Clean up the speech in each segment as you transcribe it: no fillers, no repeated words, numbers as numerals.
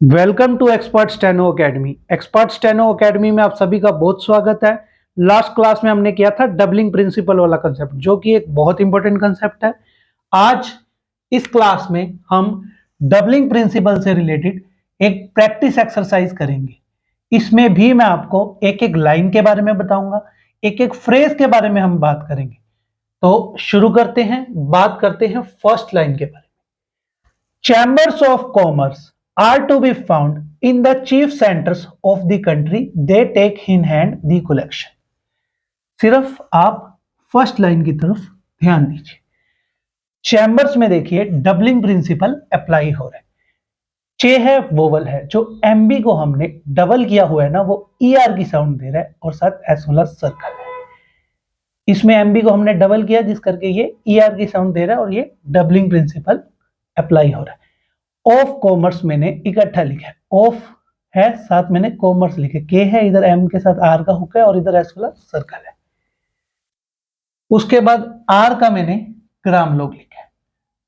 Welcome to expert steno academy. Expert steno academy में आप सभी का बहुत स्वागत है। लास्ट क्लास में हमने किया था डबलिंग प्रिंसिपल वाला कंसेप्ट, जो कि एक बहुत इंपॉर्टेंट कंसेप्ट है। आज इस क्लास में हम डबलिंग प्रिंसिपल से रिलेटेड एक प्रैक्टिस एक्सरसाइज करेंगे। इसमें भी मैं आपको एक एक लाइन के बारे में बताऊंगा, एक एक फ्रेज के बारे में हम बात करेंगे। तो शुरू करते हैं, बात करते हैं फर्स्ट लाइन के बारे में। Chambers of commerce are to be found in the chief centers of the country. They take in hand the collection. सिर्फ आप फर्स्ट लाइन की तरफ ध्यान दीजिए। चैम्बर्स में देखिए डबलिंग प्रिंसिपल अप्लाई हो रहा है। चे है वोवल है, जो एमबी को हमने डबल किया हुआ है ना, वो ईआर की साउंड दे रहा है और साथ एस वाला सर्कल है। इसमें एमबी को हमने डबल किया जिस करके ये ईआर की साउंड दे रहा है और ये डबलिंग प्रिंसिपल अप्लाई हो रहा है। ऑफ कॉमर्स मैंने इकट्ठा लिखा है, ऑफ है साथ मैंने कॉमर्स लिखे, के है इधर एम के साथ आर का हुक है और इधर एस वाला सर्कल है। उसके बाद आर का मैंने ग्राम लोग लिखा है।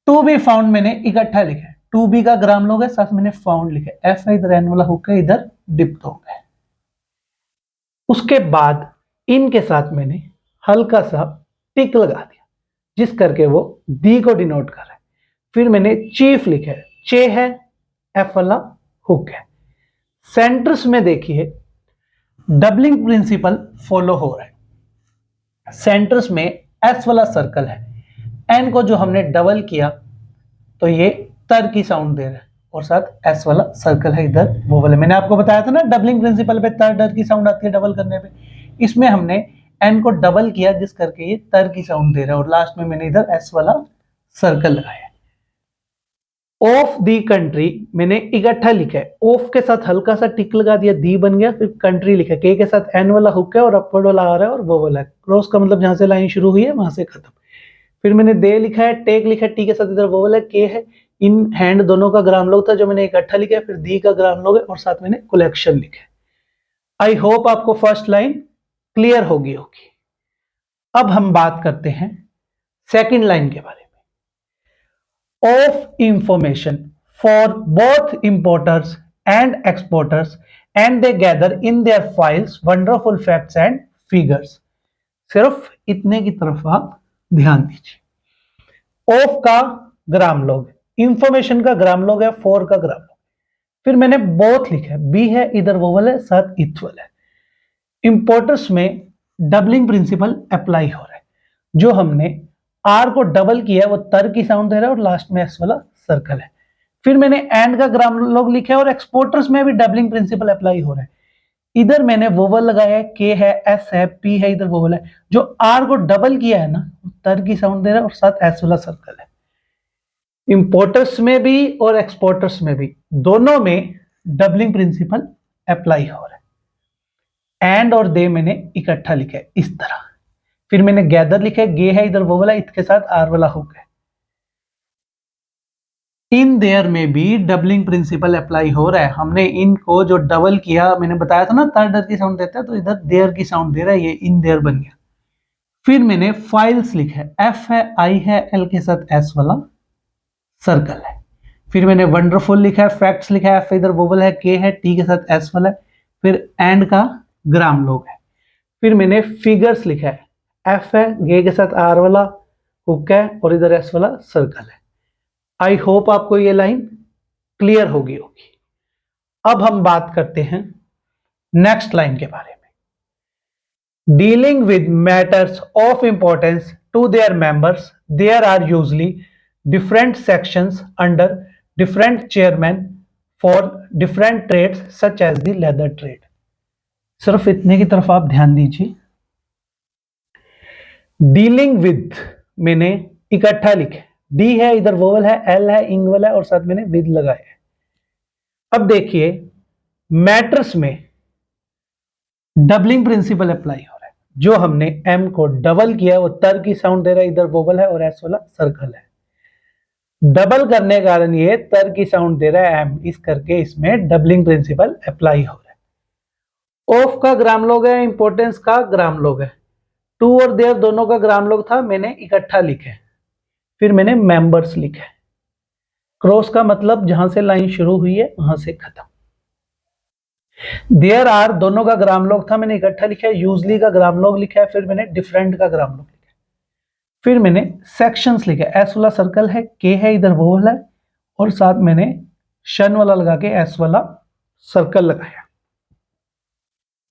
टू बी फाउंड मैंने इकट्ठा लिखा है, टू बी का ग्राम लोग है साथ मैंने फाउंड लिखा है। एफ है इधर एन वाला हुक है, इधर डिप्थोंग है। उसके बाद इनके साथ मैंने हल्का सा टिक लगा दिया जिस करके वो डी को डिनोट कर रहा है। फिर मैंने चीफ लिखा है, चे है एफ वाला हुक है। सेंटर्स में देखिए डबलिंग प्रिंसिपल फॉलो हो रहा है। सेंटर्स में एस वाला सर्कल है, एन को जो हमने डबल किया तो ये तर की साउंड दे रहा है और साथ एस वाला सर्कल है इधर वो वाले। मैंने आपको बताया था ना डबलिंग प्रिंसिपल पे तर डर की साउंड आती है डबल करने पे। इसमें हमने एन को डबल किया जिस करके ये तर की साउंड दे रहा है और लास्ट में मैंने इधर एस वाला सर्कल लगाया। ऑफ दी कंट्री मैंने इकट्ठा लिखा है, ऑफ के साथ हल्का सा टिक लगा दिया, दी बन गया। फिर कंट्री लिखा, के साथ एन वाला हुक है और अपवर्ड वाला आ रहा है और वो वाला है। क्रॉस का मतलब जहां से लाइन शुरू हुई है वहां से खत्म। फिर मैंने दे लिखा है, टेक लिखा है, टी के साथ इधर वो वाला के है। इन हैंड दोनों का ग्राम लोग था जो मैंने इकट्ठा लिखा है। फिर दी का ग्राम लोग है और साथ मैंने कलेक्शन लिखा है। आई होप आपको फर्स्ट लाइन क्लियर होगी। अब हम बात करते हैं सेकेंड लाइन के बारे में। of information for both importers and exporters, and they gather in their files wonderful facts and figures. सिर्फ इतने की तरफ आप ध्यान दीजिए। ऑफ का ग्राम लोग, इंफॉर्मेशन का ग्राम लोग है, फॉर का ग्राम लोग। फिर मैंने बोथ लिखा है, बी है इधर वोवल है साथ इथवल है। इंपोर्टर्स में डबलिंग प्रिंसिपल अप्लाई हो रहा है। जो हमने आर को डबल किया है वो तर की साउंड दे रहा है और लास्ट में एस वाला सर्कल है। फिर मैंने एंड का ग्राम लोग लिखा है और एक्सपोर्टर्स में भी डबलिंग प्रिंसिपल अप्लाई हो रहा है। इधर मैंने वोवल लगाया है, के है, एस है, पी है, इधर वोवल है। जो आर को डबल किया है ना, तर की साउंड दे रहा है और साथ एस वाला सर्कल है। इंपोर्टर्स में भी और एक्सपोर्टर्स में भी दोनों में डबलिंग प्रिंसिपल अप्लाई हो रहा है। एंड और दे मैंने इकट्ठा लिखा है इस तरह। फिर मैंने गैदर लिखा है, गे है इधर वो वाला, इसके साथ आर वाला हुक है। इन देयर में भी डबलिंग प्रिंसिपल अप्लाई हो रहा है। हमने इनको जो डबल किया, मैंने बताया था ना थर्ड डर की साउंड देता है, तो इधर देयर की साउंड दे रहा है, ये इन देयर बन गया। फिर मैंने फाइल्स लिखा है, एफ है, आई है, एल के साथ एस वाला सर्कल है। फिर मैंने वंडरफुल लिखा है, फैक्ट्स लिखा है, एफ इधर वोवल है, के है, टी के साथ एस वाला है। फिर एंड का ग्राम लोग है। फिर मैंने फिगर्स लिखा है, एफ है, गे के साथ आर वाला हुक है और इधर एस वाला सर्कल है। आई होप आपको ये लाइन क्लियर होगी। अब हम बात करते हैं नेक्स्ट लाइन के बारे में। Dealing with matters of importance to their members, there are usually different sections under different chairman for different trades such as the leather trade. सिर्फ इतने की तरफ आप ध्यान दीजिए। डीलिंग विद मैंने इकट्ठा लिखा, डी है इधर वोवल है, एल है, इंग वाला है और साथ मैंने विद लगाया है। अब देखिए मैटर्स में डबलिंग प्रिंसिपल अप्लाई हो रहा है। जो हमने एम को डबल किया वो तर की साउंड दे रहा है, इधर वोवल है और एस वाला सर्कल है। डबल करने के कारण ये तर की साउंड दे रहा है एम, इस करके इसमें डबलिंग प्रिंसिपल अप्लाई हो रहा है। ऑफ का ग्राम लोग है, इंपोर्टेंस का ग्राम लोग है। टू और देयर दोनों का ग्राम लोग था, मैंने इकट्ठा लिखे। फिर मैंने मेंबर्स लिखे। क्रॉस का मतलब जहां से लाइन शुरू हुई है वहां से खत्म। देयर आर दोनों का ग्राम लॉग था, मैंने इकट्ठा लिखा है। यूजली का ग्राम लॉग लिखा है, फिर मैंने डिफरेंट का ग्राम लॉग लिखा है, फिर मैंने सेक्शंस लिखा है। एस वाला सर्कल है, के है इधर वो वाला है, और साथ मैंने शन वाला लगा के एस वाला सर्कल लगाया।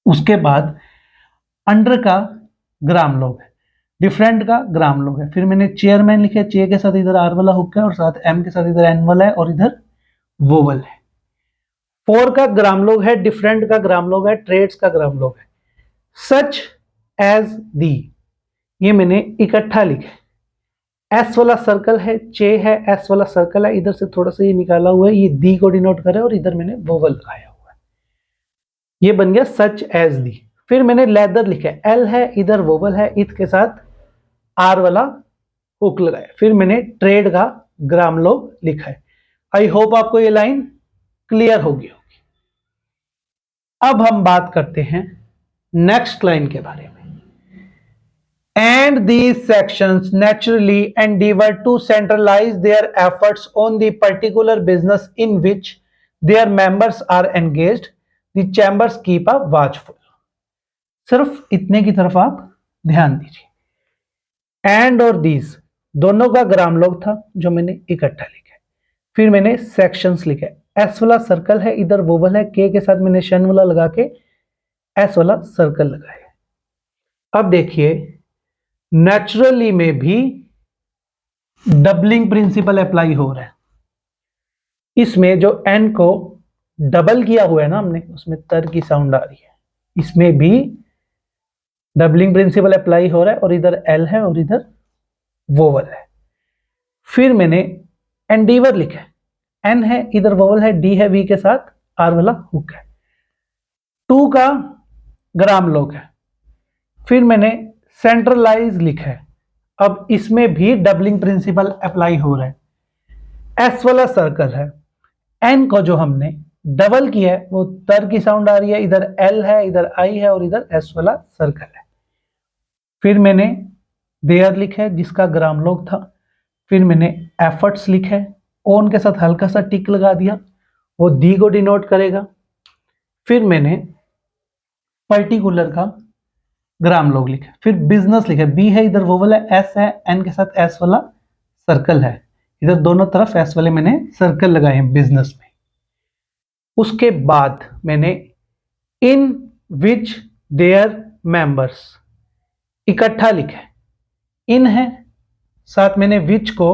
उसके बाद अंडर का ग्राम लॉग है, डिफरेंट का ग्राम लॉग है, फिर मैंने चेयरमैन लिखा है। चेयर के साथ इधर आर वाला हुक है और साथ एम के साथ इधर एन वाला है और इधर वोवल है। फोर का ग्राम लॉग है, डिफरेंट का ग्राम लॉग है, ट्रेड्स का ग्राम लॉग है। सच एज दी, ये मैंने इकट्ठा लिखा है। एस वाला सर्कल है, चे है, एस वाला सर्कल है, इधर से थोड़ा सा ये निकाला हुआ है, ये दी को डिनोट करे और इधर मैंने वोवल लगाया हुआ है, ये बन गया सच एज दी। फिर मैंने लेदर लिखा है, एल है इधर वोवल है, इत के साथ आर वाला हुक लगाया। फिर मैंने ट्रेड का ग्राम लॉग लिखा है। आई होप आपको ये लाइन क्लियर होगी। अब हम बात करते हैं नेक्स्ट लाइन के बारे में। And these sections naturally endeavor to centralize their efforts on the particular business in which their members are engaged. The chambers keep a watchful. सिर्फ इतने की तरफ आप ध्यान दीजिए। एंड और दीज दोनों का ग्राम लॉग था जो मैंने इकट्ठा लिखा है। फिर मैंने सेक्शंस लिखा है। एस वाला सर्कल है, इधर वोवल है, के साथ मैंने शन वाला लगा के एस वाला सर्कल लगाया। अब देखिए, नेचुरली में भी डबलिंग प्रिंसिपल अप्लाई हो रहा है। इसमें जो एन को डबल किया हुआ है ना हमने, उसमें तर की साउंड आ रही है। इसमें भी डबलिंग प्रिंसिपल अप्लाई हो रहा है और इधर एल है और इधर वोवल है। फिर मैंने एंडीवर लिखा है, एन है इधर वोवल है, डी है, वी के साथ आर वाला हुक है। टू का ग्राम लॉग है। फिर मैंने सेंट्रलाइज लिखा है। अब इसमें भी डबलिंग प्रिंसिपल अप्लाई हो रहा है। एस वाला सर्कल है, एन को जो हमने डबल किया है वो तर की साउंड आ रही है, इधर एल है, इधर आई है और इधर एस वाला सर्कल है। फिर मैंने देयर लिखा है जिसका ग्राम लॉग था। फिर मैंने एफर्ट्स लिखा है, ऑन के साथ हल्का सा टिक लगा दिया, वो दी को डिनोट करेगा। फिर मैंने पर्टिकुलर का ग्राम लॉग लिखा, फिर बिजनेस लिखा, बी है इधर वोवल है, एस है, एन के साथ एस वाला सर्कल है, इधर दोनों तरफ एस वाले मैंने सर्कल लगाए हैं बिजनेस में। उसके बाद मैंने इन विच देयर मेंबर्स इकट्ठा लिखा है। इन है, साथ मैंने विच को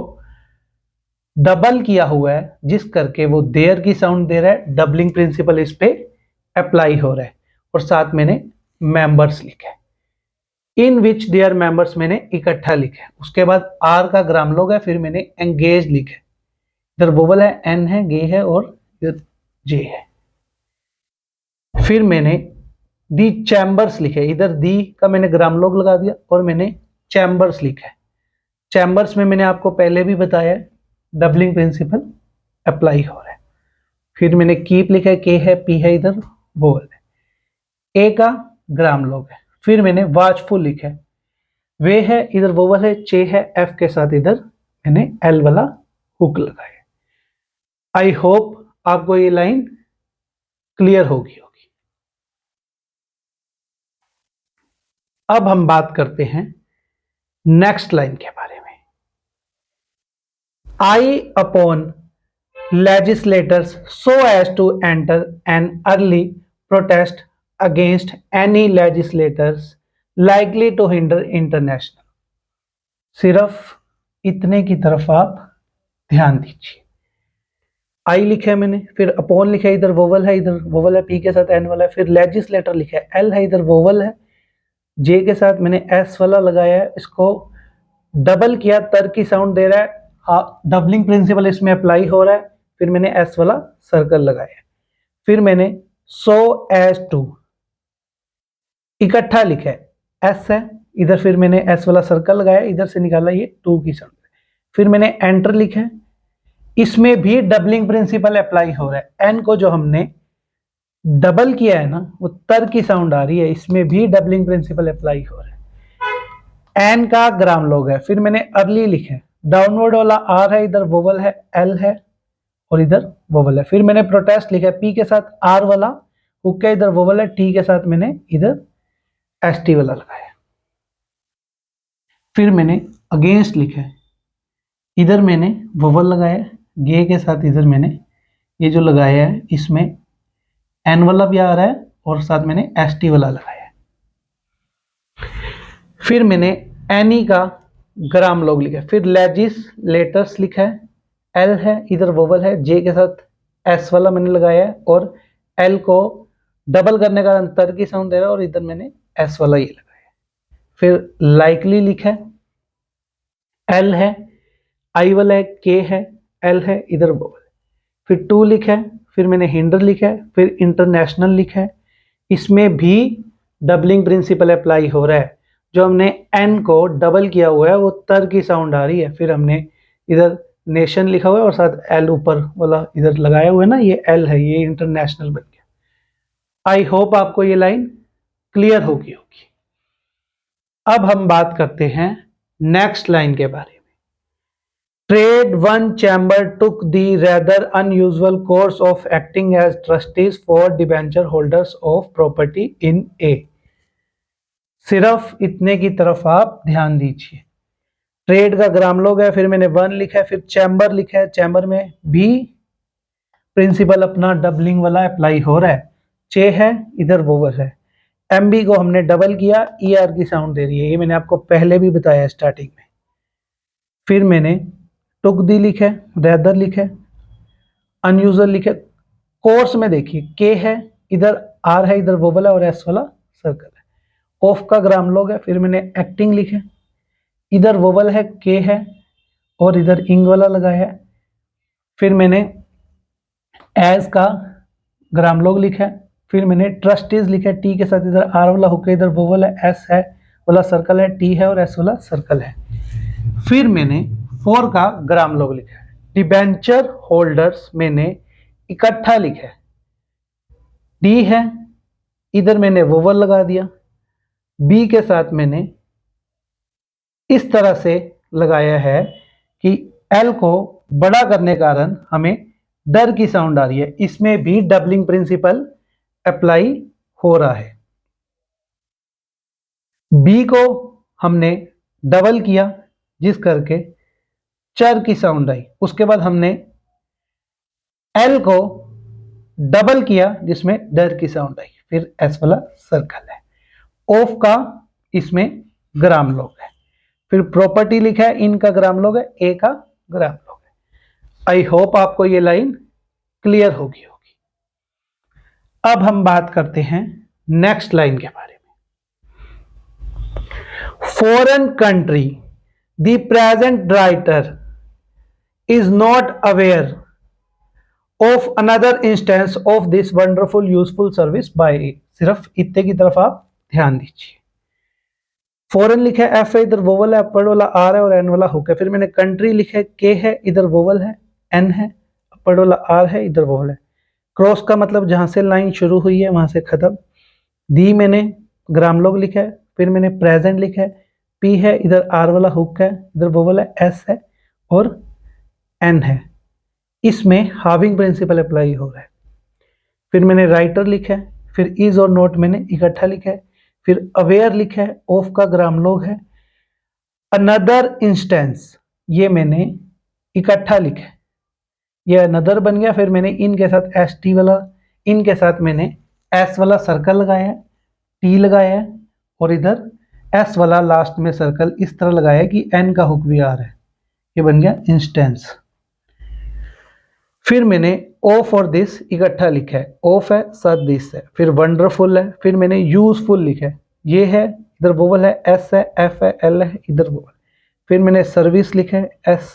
डबल किया हुआ है जिस करके वो देयर की साउंड दे रहा है, डबलिंग प्रिंसिपल इस पे अप्लाई हो रहा है। और साथ मैंने मेंबर्स लिखा है, इन विच देयर मेंबर्स मैंने इकट्ठा लिखा है। उसके बाद आर का ग्राम लॉग है, फिर मैंने एंगेज लिखा है, इधर वोवल है, एन है, गे है और इधर जे है। फिर मैंने दी चैम्बर्स लिखे, इधर दी का मैंने ग्राम लॉग लगा दिया और मैंने चैम्बर्स लिखा है। चैम्बर्स में मैंने आपको पहले भी बताया डबलिंग प्रिंसिपल अप्लाई हो रहा है। फिर मैंने कीप लिखा है, के है, पी है, इधर वोवल है, ए का ग्राम लॉग है। फिर मैंने वाचफुल लिखा है, वे है इधर वोवल है, चे है, एफ के साथ इधर मैंने एल वाला हुक लगाया। आई होप आपको ये लाइन क्लियर होगी। अब हम बात करते हैं नेक्स्ट लाइन के बारे में। आई upon legislators so as to enter an early protest against any legislators likely to hinder international। सिर्फ इतने की तरफ आप ध्यान दीजिए। आई लिखा है मैंने, फिर अपॉन लिखा है, इधर वोवल है, इधर वोवल है, पी के साथ एन वाला है, फिर लेजिस्लेटर लिखा है, एल है, इधर वोवल है, जे के साथ मैंने एस वाला लगाया है, इसको डबल किया, तर की साउंड दे रहा है, डबलिंग प्रिंसिपल इसमें अप्लाई हो रहा है। फिर मैंने एस वाला सर्कल लगाया, फिर मैंने सो एज टू इकट्ठा लिखा है, एस है इधर, फिर मैंने एस वाला सर्कल लगाया, इधर से निकाला ये टू की साउंड। फिर मैंने एंटर लिखा है, इसमें भी डबलिंग प्रिंसिपल अप्लाई हो रहा है। एन को जो हमने डबल किया है ना, वो तर की साउंड आ रही है, इसमें भी डबलिंग प्रिंसिपल अप्लाई हो रहा है। एन का ग्राम लॉग है, फिर मैंने अर्ली लिखा है, डाउनवर्ड वाला आर है, इधर वोवल है, एल है, और इधर वोवल है। फिर मैंने प्रोटेस्ट लिखा है, पी के साथ आर वाला हुक है, इधर वोवल है, टी के साथ मैंने इधर एस टी वाला लगाया। फिर मैंने अगेंस्ट लिखा है, इधर मैंने वोवल लगाया, गे के साथ इधर मैंने ये जो लगाया है इसमें एन वाला भी आ रहा है और साथ मैंने एस टी वाला लगाया है। फिर मैंने एनी का ग्राम लॉग लिखा है। फिर लेजिस्लेटर्स लिखा है, एल है, इधर वोवल है, जे के साथ एस वाला मैंने लगाया है और एल को डबल करने का अंतर की साउंड दे रहा है और इधर मैंने एस वाला ये लगाया है। फिर लाइकली लिखा है, एल है, आई वाला है, के है, एल है, इधर वोवल है। फिर टू लिखा है, फिर मैंने हिंडर लिखा है, फिर इंटरनेशनल लिखा है, इसमें भी डबलिंग प्रिंसिपल अप्लाई हो रहा है। जो हमने एन को डबल किया हुआ है वो तर की साउंड आ रही है। फिर हमने इधर नेशन लिखा हुआ है और साथ एल ऊपर वाला इधर लगाया हुआ है ना, ये एल है, ये इंटरनेशनल बन गया। आई होप आपको ये लाइन क्लियर होगी। अब हम बात करते हैं नेक्स्ट लाइन के बारे में। Trade one chamber took the rather unusual course of acting as trustees for debenture holders of property in A. सिर्फ इतने की तरफ आप ध्यान दीजिए। ट्रेड का ग्राम लोग है, फिर मैंने वन लिखा है, फिर चैम्बर लिखा है, चैम्बर में भी प्रिंसिपल अपना डबलिंग वाला अप्लाई हो रहा है। चे है, इधर वोवल है, एमबी को हमने डबल किया, ई आर की साउंड दे रही है, ये मैंने आपको पहले भी बताया स्टार्टिंग में। फिर मैंने टुक दी लिखा है, रेदर लिखा है, अनयूजुअल लिखा है। कोर्स में देखिए के है, इधर आर है, इधर वोवल है और एस वाला सर्कल है। ऑफ का ग्राम लोग है, फिर मैंने एक्टिंग लिखे, इधर वोवल है, के है और इधर इंग वाला लगाया है। फिर मैंने एज का ग्राम लोग लिखा है, फिर मैंने ट्रस्टीज लिखा है, टी के साथ इधर आर वाला हुक है, इधर वोवल है, एस है वाला सर्कल है, टी है और एस वाला सर्कल है। फिर मैंने फोर का ग्राम लोग लिखा है। डिबेंचर होल्डर्स मैंने इकट्ठा लिखा है, डी है, इधर मैंने वोवल लगा दिया, बी के साथ मैंने इस तरह से लगाया है कि एल को बड़ा करने के कारण हमें डर की साउंड आ रही है। इसमें भी डबलिंग प्रिंसिपल अप्लाई हो रहा है। बी को हमने डबल किया जिस करके चर की साउंड आई। उसके बाद हमने एल को डबल किया जिसमें डर की साउंड आई। फिर एस वाला सर्कल है। ऑफ का इसमें ग्राम लोग है। फिर प्रॉपर्टी लिखा है, इन का ग्राम लोग है, ए का ग्राम लोग है। आई होप आपको ये लाइन क्लियर होगी। अब हम बात करते हैं नेक्स्ट लाइन के बारे में। Foreign country the present writer is not aware of another instance of this wonderful useful service by A. सिर्फ इतने की तरफ आप ध्यान दीजिए। फॉरेन लिखा है, एफ है, इधर वोवल है, अपर वाला आर है और एन वाला हुक है। फिर मैंने कंट्री लिखा है, के है, इधर वोवल है, एन है, अपर वाला आर है, इधर वोवल है। क्रॉस का मतलब जहां से लाइन शुरू हुई है वहां से खत्म। दी मैंने ग्राम लोग लिखा है, फिर मैंने प्रेजेंट लिखा है, पी है, इधर आर वाला हुक है, इधर वोवल है, एस है और एन है। इसमें हाविंग प्रिंसिपल अप्लाई हो रहा है। फिर मैंने राइटर लिखा है, फिर इज और नोट मैंने इकट्ठा लिखा है, फिर अवेयर लिखा है, ऑफ का ग्राम लोग है, अनदर इंस्टेंस ये मैंने इकट्ठा लिखा है, ये अनदर बन गया। फिर मैंने इन के साथ एस टी वाला, इन के साथ मैंने एस वाला सर्कल लगाया है, टी लगाया है और इधर एस वाला लास्ट में सर्कल इस तरह लगाया है कि एन का हुक भी आ रहा है। ये बन गया इंस्टेंस। फिर मैंने ऑफ और दिस इकट्ठा लिखा है, ऑफ है साथ दिस है, फिर वंडरफुल है, फिर मैंने यूजफुल लिखा है, ये है, इधर वोवल है, एस है, एफ है, एल है, इधर वोवल। फिर मैंने सर्विस लिखा है, एस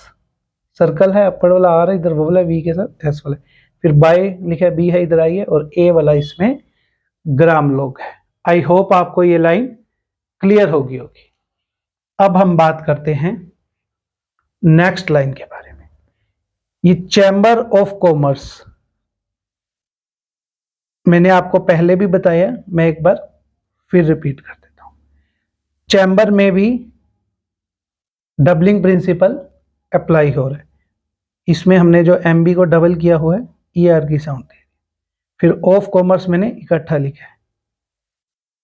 सर्कल है, अपर वाला आर है, इधर वोवल है, वी के साथ एस वाला है। फिर बाय लिखा है, बी है, इधर आई है और ए वाला इसमें ग्राम लोग है। आई होप आपको ये लाइन क्लियर होगी। अब हम बात करते हैं नेक्स्ट लाइन के बारे में। ये चैम्बर ऑफ कॉमर्स मैंने आपको पहले भी बताया, मैं एक बार फिर रिपीट कर देता हूं। चैम्बर में भी डबलिंग प्रिंसिपल अप्लाई हो रहा है। इसमें हमने जो एम बी को डबल किया हुआ है, ई आर की साउंड दे दी। फिर ऑफ कॉमर्स मैंने इकट्ठा लिखा है,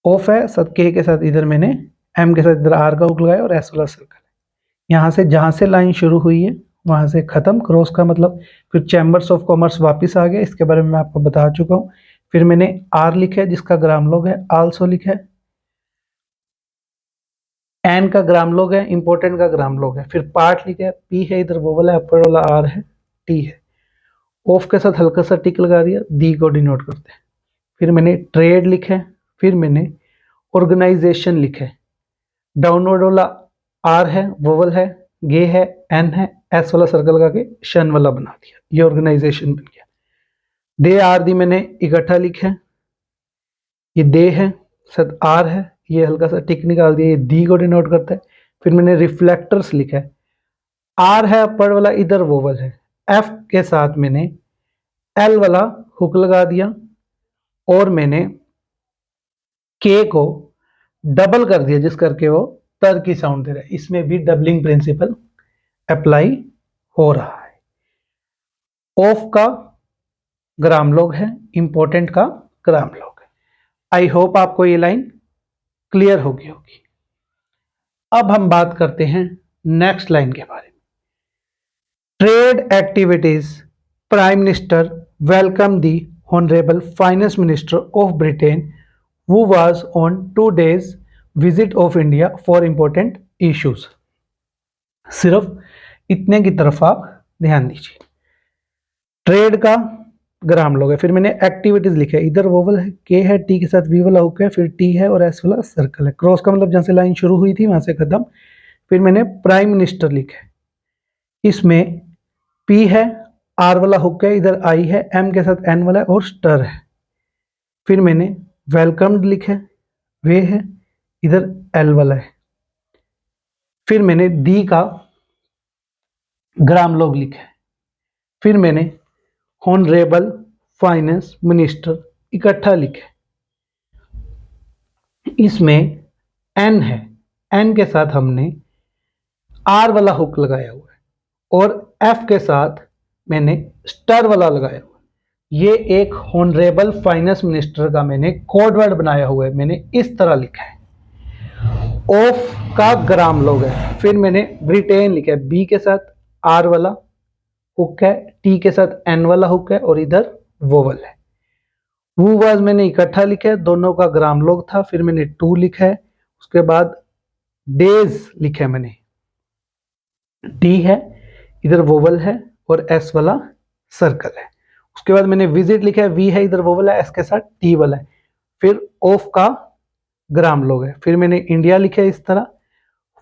ऑफ है साथ के साथ इधर मैंने एम के साथ इधर आर का हुक लगाया और एस वाला सर्कल है। यहाँ से जहाँ से लाइन शुरू हुई है वहाँ से ख़त्म, क्रॉस का मतलब। फिर चैम्बर्स ऑफ कॉमर्स वापस आ गया, इसके बारे में मैं आपको बता चुका हूँ। फिर मैंने आर लिखा है जिसका ग्राम लोग है, आल्सो लिखा है, एन का ग्राम लोग है, इंपॉर्टेंट का ग्राम लोग है। फिर पार्ट लिखा है, पी है इधर वो वाला, अपर वाला आर है, टी है। ऑफ के साथ हल्का सा टिक लगा दिया, दी को डिनोट करते हैं। फिर मैंने ट्रेड लिखा है, फिर मैंने ऑर्गेनाइजेशन लिखा है, डाउनवर्ड वाला आर है, वोवल है, गे है, एन है, एस वाला सर्कल लगा के शन वाला बना दिया, ये ऑर्गेनाइजेशन बन गया। दे आर दी मैंने इकट्ठा लिखा है, ये दे है साथ आर है, ये हल्का सा टिक निकाल दिया, ये दी को डिनोट करता है। फिर मैंने रिफ्लेक्टर्स लिखा है, आर है अपर वाला, इधर वोवल है, एफ के साथ मैंने एल वाला हुक लगा दिया और मैंने के को डबल कर दिया जिस करके वो तर की साउंड दे रहा है। इसमें भी डबलिंग प्रिंसिपल अप्लाई हो रहा है। ऑफ का ग्राम लोग है, इंपॉर्टेंट का ग्राम लोग है। आई होप आपको ये लाइन क्लियर होगी। अब हम बात करते हैं नेक्स्ट लाइन के बारे में। Trade activities, prime minister welcome the honourable finance minister of Britain who was on 2 days visit of India for important issues। सिर्फ इतने की तरफ आप ध्यान दीजिए। ट्रेड का ग्राम लोग है, फिर मैंने एक्टिविटीज लिखा है, इधर वोवल है, के है, टी के साथ वी वाला हुक है, फिर टी है और एस वाला सर्कल है। क्रॉस का मतलब जहां से लाइन शुरू हुई थी वहां से खत्म। फिर मैंने प्राइम मिनिस्टर लिखा है, इसमें पी है, आर वाला हुक है, इधर आई है, एम के साथ एन वाला है और स्टर है। फिर मैंने वेलकम्ड लिखा है, वे है, इधर एल वाला है। फिर मैंने दी का ग्राम लोग लिखा है। फिर मैंने ऑनरेबल फाइनेंस मिनिस्टर इकट्ठा लिखा है, इसमें एन है, एन के साथ हमने आर वाला हुक लगाया हुआ है और एफ के साथ मैंने स्टार वाला लगाया हुआ है। ये एक ऑनरेबल फाइनेंस मिनिस्टर का मैंने कोड वर्ड बनाया हुआ है, मैंने इस तरह लिखा है। ऑफ का ग्राम लोग है, फिर मैंने ब्रिटेन लिखा है, बी के साथ आर वाला हुक है, टी के साथ एन वाला हुक है और इधर वोवल है। वो वाज मैंने इकट्ठा लिखा है, दोनों का ग्राम लोग था। फिर मैंने टू लिखा है, उसके बाद डेज लिखा है मैंने, टी है, इधर वोवल है और एस वाला सर्कल है। उसके बाद मैंने विजिट लिखा है, वी है, इधर वोवल है, एस के साथ टी वाला है। फिर ऑफ का ग्राम लोग है, फिर मैंने इंडिया लिखा है इस तरह,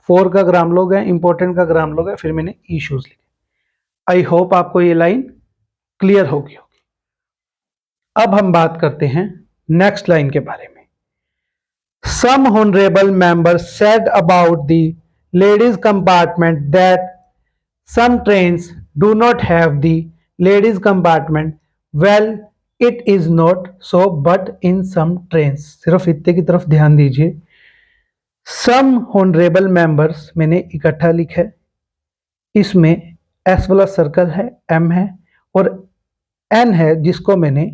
फोर का ग्राम लोग है, इंपॉर्टेंट का ग्राम लोग है, फिर मैंने इश्यूज लिखे। आई होप आपको ये लाइन क्लियर होगी। अब हम बात करते हैं नेक्स्ट लाइन के बारे में। Some honourable member said about the ladies compartment that some trains do not have the ladies compartment, well it is not so but in some trains. सिर्फ इतने की तरफ ध्यान दीजिए। सम ऑनरेबल मेंबर्स मैंने इकट्ठा लिखा है, इसमें एस वाला सर्कल है, एम है और एन है जिसको मैंने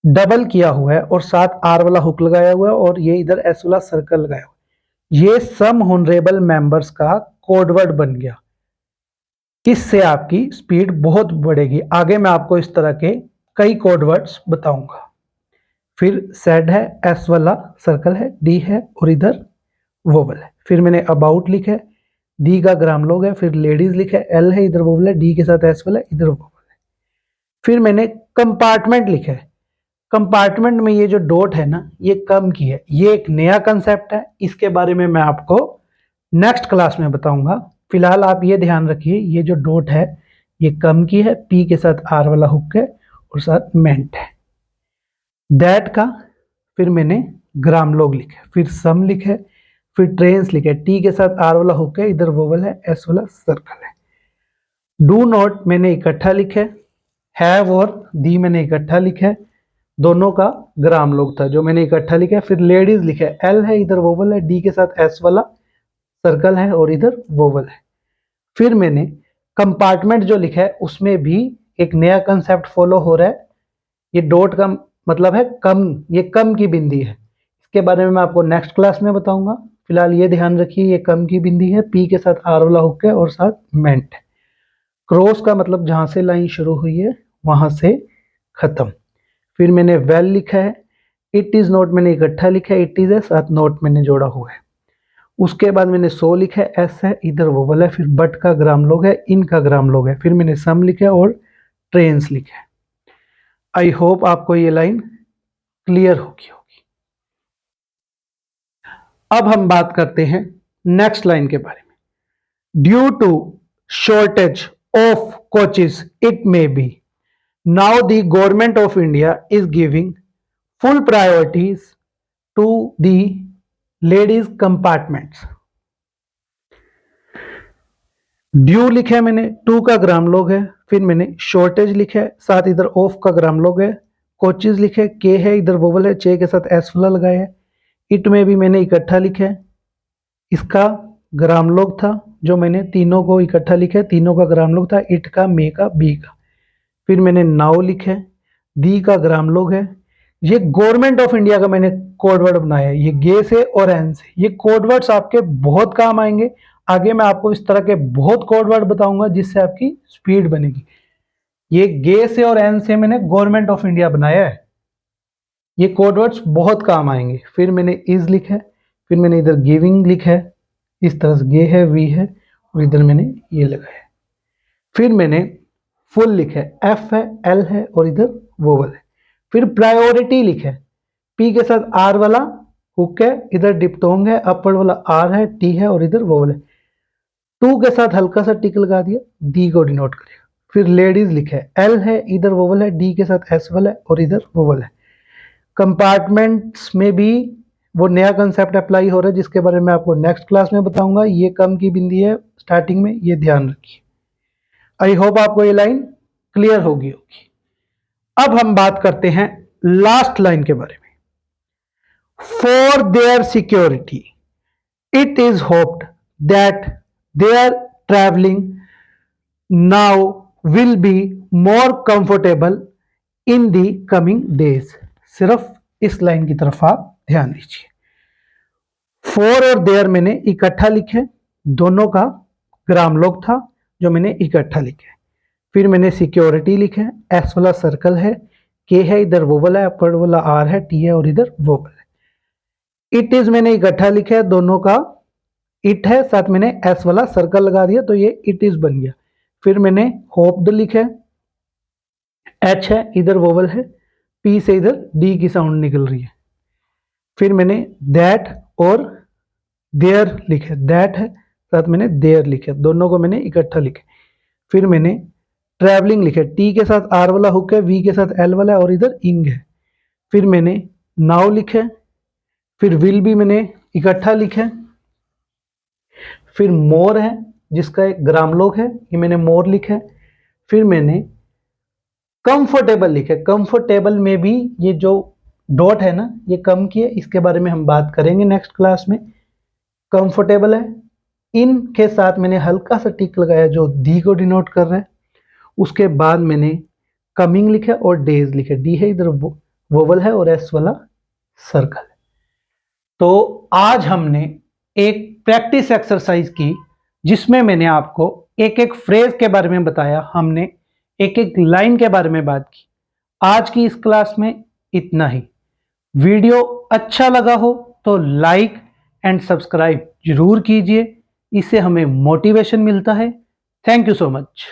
डबल किया हुआ है और साथ आर वाला हुक लगाया हुआ है और ये इधर एस वाला सर्कल लगाया हुआ है। ये सम ऑनरेबल मेंबर्स का कोडवर्ड बन गया। इससे आपकी स्पीड बहुत बढ़ेगी। आगे मैं आपको इस तरह के कई कोडवर्ड्स बताऊंगा। फिर सेड है, एस वाला सर्कल है, डी है और इधर वोवल है। फिर मैंने अबाउट लिखा है, डी का ग्राम लोग है, फिर लेडीज लिखा है, एल है, इधर वोवल है, डी के साथ एस वाला है, इधर वोवल है। फिर मैंने कंपार्टमेंट लिखा है, कंपार्टमेंट में ये जो डॉट है ना, ये कम की है, ये एक नया कंसेप्ट है, इसके बारे में मैं आपको नेक्स्ट क्लास में बताऊंगा। फिलहाल आप ये ध्यान रखिए, ये जो डॉट है ये कम की है, पी के साथ आर वाला हुक है और साथ मेंट है। दैट का फिर मैंने ग्राम लोग लिखे, फिर सम लिखे, फिर ट्रेन्स लिखे, टी के साथ आर वाला हुक है, इधर वोवल है, एस वाला सर्कल है। डू नॉट मैंने इकट्ठा लिखे, हैव और दी मैंने इकट्ठा लिखा है, दोनों का ग्राम लोग था जो मैंने इकट्ठा लिखा है। फिर लेडीज लिखा है, एल है, इधर वोवल है, डी के साथ एस वाला सर्कल है और इधर वोवल है। फिर मैंने कंपार्टमेंट जो लिखा है उसमें भी एक नया कंसेप्ट फॉलो हो रहा है। ये डॉट का मतलब है कम, ये कम की बिंदी है। इसके बारे में मैं आपको नेक्स्ट क्लास में बताऊंगा। फिलहाल ये ध्यान रखिए, ये कम की बिंदी है, पी के साथ आर वाला हुक है और साथ मेंट है। क्रॉस का मतलब जहां से लाइन शुरू हुई है वहां से खत्म। फिर मैंने वेल लिखा है, इट इज नॉट मैंने इकट्ठा लिखा है, इट इज है साथ नोट मैंने जोड़ा हुआ है। उसके बाद मैंने सो लिखा है, एस है, इधर वोवल है, फिर बट का ग्राम लोग है, इन का ग्राम लोग है, फिर मैंने सम लिखा है और ट्रेन्स लिखा है। आई होप आपको ये लाइन क्लियर होगी। अब हम बात करते हैं नेक्स्ट लाइन के बारे में। Due to shortage of coaches it may be now the government of India is giving full priorities to the ladies compartments. Due लिखा है मैंने, टू का ग्राम लोग है, फिर मैंने शॉर्टेज लिखा है, साथ इधर ऑफ का ग्राम लोग है, कोचेज लिखे, के है, इधर वोवल है, चे के साथ एस वाला लगाया है। इट में भी मैंने इकट्ठा लिखा है, इसका ग्राम लोग था जो मैंने तीनों को इकट्ठा लिखा है, तीनों का ग्राम लोग था, इट का, मे का, बी का। फिर मैंने नाउ लिखा है, दी का ग्राम लोग है। ये गवर्नमेंट ऑफ इंडिया का मैंने कोड वर्ड बनाया है, ये गे से और एन से। ये कोड वर्ड्स आपके बहुत काम आएंगे। आगे मैं आपको इस तरह के बहुत कोड वर्ड बताऊंगा जिससे आपकी स्पीड बनेगी। ये गे से और एन से मैंने गवर्नमेंट ऑफ इंडिया बनाया है, ये कोड वर्ड्स बहुत काम आएंगे। फिर मैंने इज लिखा है, फिर मैंने इधर गिविंग लिखा है, इस तरह से गे है, वी है और इधर मैंने ये लगाया है। फिर मैंने फुल लिखा है, एफ है, एल है और इधर वोवल है। फिर प्रायोरिटी लिखा है, पी के साथ आर वाला हुक है, इधर डिप्टोंग है, अपर वाला आर है, टी है और इधर वोवल है। टू के साथ हल्का सा टिक लगा दिया, डी को डिनोट करेगा। फिर लेडीज लिखा है, एल है, इधर वोवल है, डी के साथ एस वाला है और इधर वोवल है। कंपार्टमेंट्स में भी वो नया कंसेप्ट अप्लाई हो रहा है जिसके बारे में आपको नेक्स्ट क्लास में बताऊंगा। ये कम की बिंदी है स्टार्टिंग में, ये ध्यान रखिए। आई होप आपको ये लाइन क्लियर होगी। अब हम बात करते हैं लास्ट लाइन के बारे में। For their security it is hoped that their travelling now will be more comfortable in the coming days. सिर्फ इस लाइन की तरफ आप ध्यान दीजिए। फॉर और देयर मैंने इकट्ठा लिखे, दोनों का ग्राम लोग था जो मैंने इकट्ठा लिखे। फिर मैंने सिक्योरिटी लिखे, एस वाला सर्कल है, के है, इधर वोवल है, अपर वाला आर है, टी है और इधर वोवल है। इट इज मैंने इकट्ठा लिखा है, दोनों का इट है, साथ मैंने एस वाला सर्कल लगा दिया तो ये इट इज बन गया। फिर मैंने होप्ड लिखा है, एच है, इधर वोवल है, पी से इधर डी की साउंड निकल रही है। फिर मैंने दैट और देयर लिखे, दैट है, साथ मैंने देयर लिखे, दोनों को मैंने इकट्ठा लिखे। फिर मैंने ट्रैवलिंग लिखे, टी के साथ आर वाला हुक है, वी के साथ एल वाला है और इधर इंग है। फिर मैंने नाउ लिखे, फिर विल भी मैंने इकट्ठा लिखे। फिर मोर है जिसका एक ग्राम लोग है, ये मैंने मोर लिखा है। फिर मैंने कंफर्टेबल लिखे, कंफर्टेबल में भी ये जो डॉट है ना ये कम की है, इसके बारे में हम बात करेंगे नेक्स्ट क्लास में। कंफर्टेबल है, इन के साथ मैंने हल्का सा टिक लगाया जो दी को डिनोट कर रहा है। उसके बाद मैंने कमिंग लिखा और डेज लिखे, डी है, इधर वोवल है और एस वाला सर्कल है। तो आज हमने एक प्रैक्टिस एक्सरसाइज की जिसमें मैंने आपको एक एक फ्रेज के बारे में बताया, हमने एक एक लाइन के बारे में बात की। आज की इस क्लास में इतना ही। वीडियो अच्छा लगा हो तो लाइक एंड सब्सक्राइब जरूर कीजिए, इससे हमें मोटिवेशन मिलता है। Thank you so much.